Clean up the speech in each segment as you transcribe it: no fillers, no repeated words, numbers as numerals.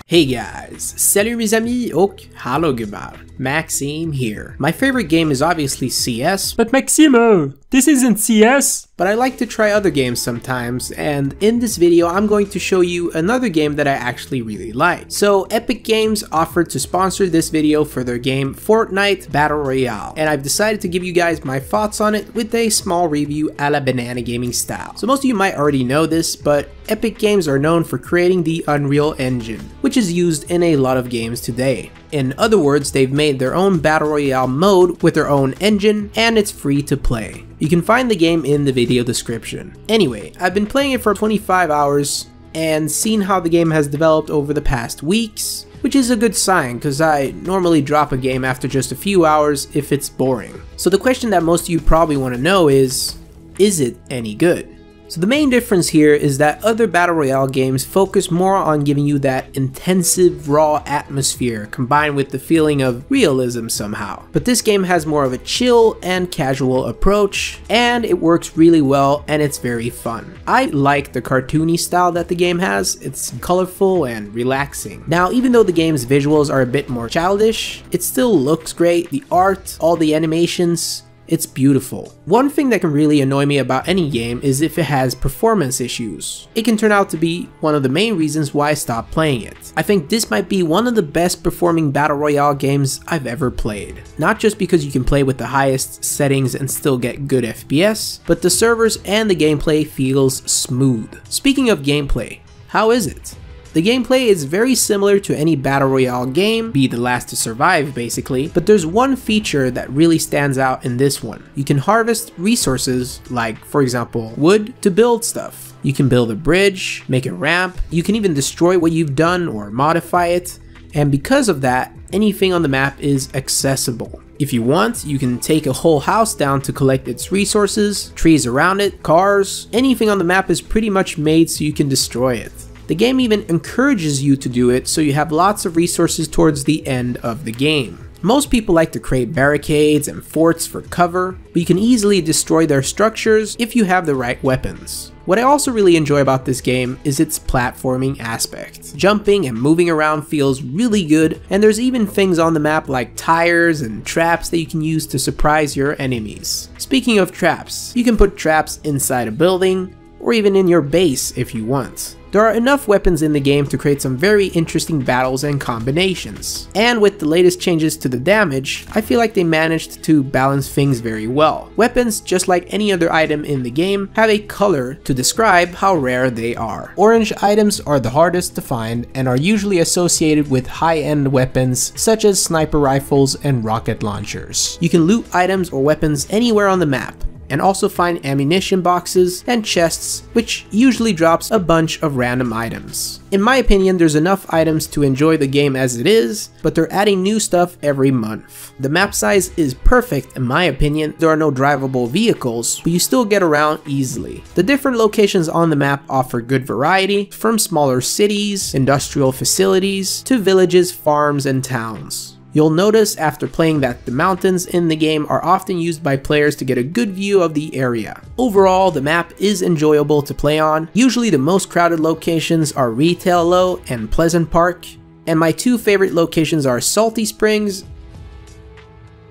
Hey guys, salut mes amis och hallå gubbar, Maxime here. My favorite game is obviously CS, But Maximo, this isn't CS! but I like to try other games sometimes, and in this video I'm going to show you another game that I actually really like. So Epic Games offered to sponsor this video for their game Fortnite Battle Royale, and I've decided to give you guys my thoughts on it with a small review a la banana gaming style. So most of you might already know this, but Epic Games are known for creating the Unreal Engine, which is used in a lot of games today. In other words, they've made their own Battle Royale mode with their own engine, and it's free to play. You can find the game in the video description. Anyway, I've been playing it for 25 hours and seen how the game has developed over the past weeks, which is a good sign because I normally drop a game after just a few hours if it's boring. So the question that most of you probably want to know is it any good? So the main difference here is that other Battle Royale games focus more on giving you that intensive, raw atmosphere combined with the feeling of realism somehow. But this game has more of a chill and casual approach, and it works really well and it's very fun. I like the cartoony style that the game has. It's colorful and relaxing. Now, even though the game's visuals are a bit more childish, it still looks great. The art, all the animations, it's beautiful. One thing that can really annoy me about any game is if it has performance issues. It can turn out to be one of the main reasons why I stopped playing it. I think this might be one of the best performing Battle Royale games I've ever played. Not just because you can play with the highest settings and still get good FPS, but the servers and the gameplay feels smooth. Speaking of gameplay, how is it? The gameplay is very similar to any Battle Royale game, be the last to survive basically, but there's one feature that really stands out in this one. You can harvest resources like, for example, wood to build stuff. You can build a bridge, make a ramp, you can even destroy what you've done or modify it, and because of that, anything on the map is accessible. If you want, you can take a whole house down to collect its resources, trees around it, cars, anything on the map is pretty much made so you can destroy it. The game even encourages you to do it, so you have lots of resources towards the end of the game. Most people like to create barricades and forts for cover, but you can easily destroy their structures if you have the right weapons. What I also really enjoy about this game is its platforming aspect. Jumping and moving around feels really good, and there's even things on the map like tires and traps that you can use to surprise your enemies. Speaking of traps, you can put traps inside a building, or even in your base if you want. There are enough weapons in the game to create some very interesting battles and combinations. And with the latest changes to the damage, I feel like they managed to balance things very well. Weapons, just like any other item in the game, have a color to describe how rare they are. Orange items are the hardest to find and are usually associated with high-end weapons such as sniper rifles and rocket launchers. You can loot items or weapons anywhere on the map, and also find ammunition boxes and chests, which usually drops a bunch of random items. In my opinion, there's enough items to enjoy the game as it is, but they're adding new stuff every month. The map size is perfect in my opinion. There are no drivable vehicles, but you still get around easily. The different locations on the map offer good variety, from smaller cities, industrial facilities, to villages, farms, and towns. You'll notice after playing that the mountains in the game are often used by players to get a good view of the area. Overall, the map is enjoyable to play on. Usually the most crowded locations are Retail Low and Pleasant Park, and my two favorite locations are Salty Springs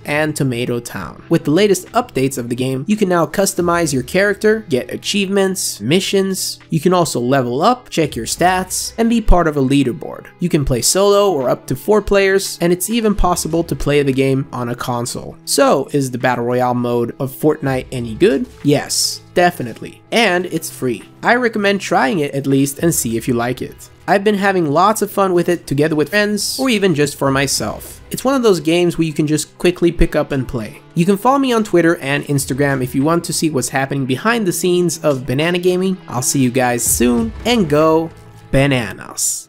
and Tomato Town. With the latest updates of the game, you can now customize your character, get achievements, missions. You can also level up, check your stats, and be part of a leaderboard. You can play solo or up to 4 players, and it's even possible to play the game on a console. So, is the Battle Royale mode of Fortnite any good? Yes, definitely. And it's free. I recommend trying it at least and see if you like it. I've been having lots of fun with it together with friends, or even just for myself. It's one of those games where you can just quickly pick up and play. You can follow me on Twitter and Instagram if you want to see what's happening behind the scenes of banana gaming. I'll see you guys soon, and go bananas!